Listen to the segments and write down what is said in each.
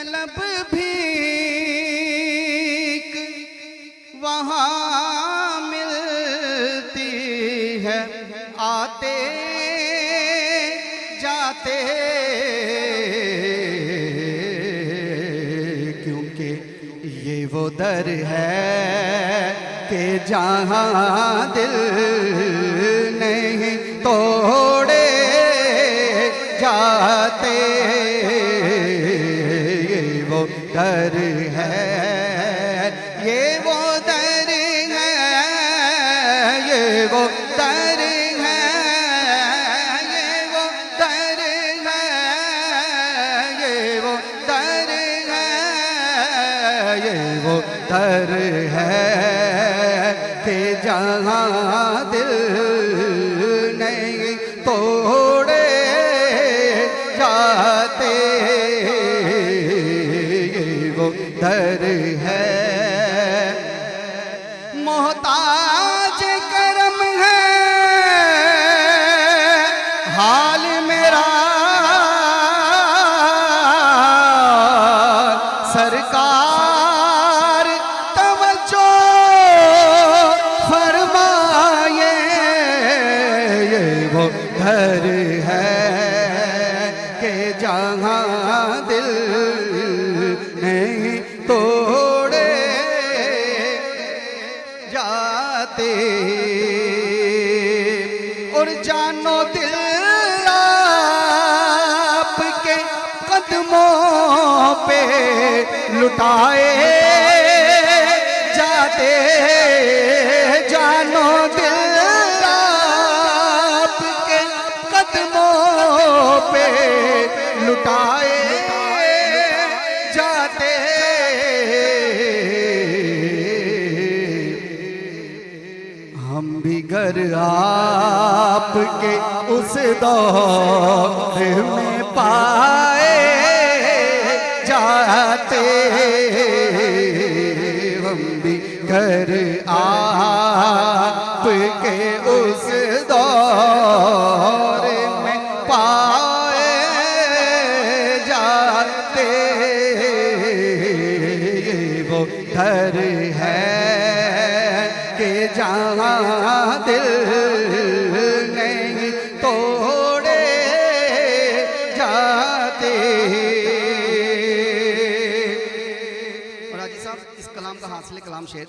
तलब भीख वहाँ मिलती है, आते जाते, क्योंकि ये वो दर है कि जहाँ दिल नहीं तोड़े जाते, ये वो दर है, ये वो दर है, ये वो दर है, ये वो दर है, ये वो दर है, ये वो दर है कि जहाँ दिल नहीं तोड़े जाते, ये वो दर है। मोहताज करम है हाल मेरा, सरकार तवज्जो फरमाए, ये वो घर है कि जहाँ दिल नहीं तोड़े जाते, और जानो दिल आपके कदमों पे लुटाए जाते, जानो दिल आपके कदमों पे लुटाए जाते, हम भी घर आपके उस दौर में पाए जाते, हम भी घर आपके उस दौर में पाए जाते, ये वो घर है कि जहाँ दिल नहीं तोड़े जाते। और हाजी साहब इस कलाम का हासिल कलाम शेर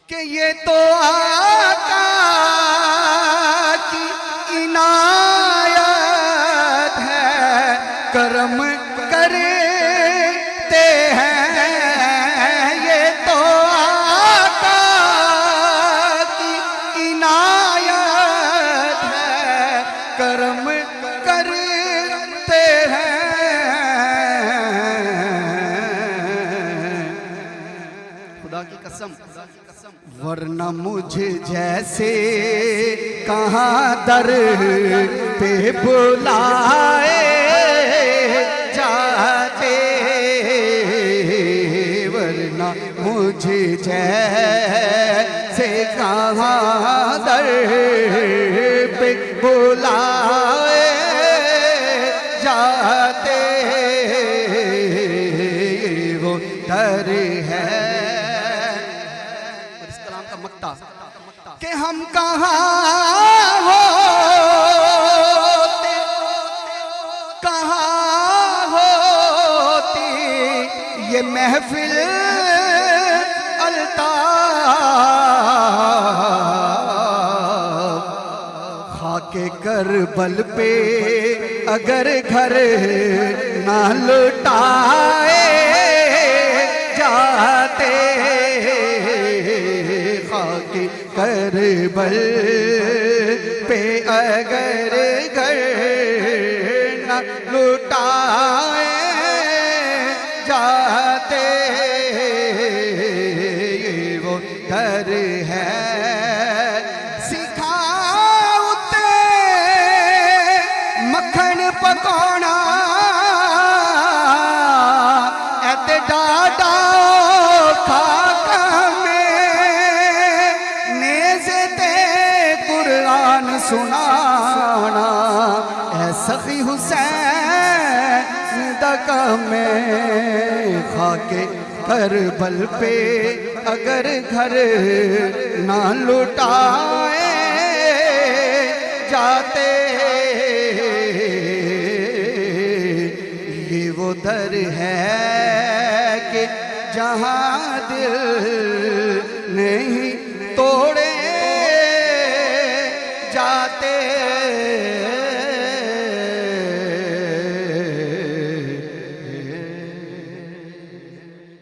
कि ये तो आका की इनायत है, करम करते हैं, ये तो आका की इनायत है, करम करते हैं, खुदा की कसम, वरना मुझे जैसे कहाँ दर पे बुलाए जाते, वरना मुझे जैसे कहाँ दर पे बुलाए जाते, वो दर है। कि हम कहाँ होते, कहाँ होती ये महफिल अल्ताफ, खाके करबल पे अगर घर ना लुटाए जाते, खाके करबल पे अगर घर न लुटाए जाते, ये वो दर है। सिखाते मक्खन पकाना ऐते डाडा खाका सुनाना ऐ सखी हुसैन दका में खाके करबल पे अगर घर ना लुटाए जाते, ये वो दर है कि जहाँ दिल नहीं तोड़े जाते।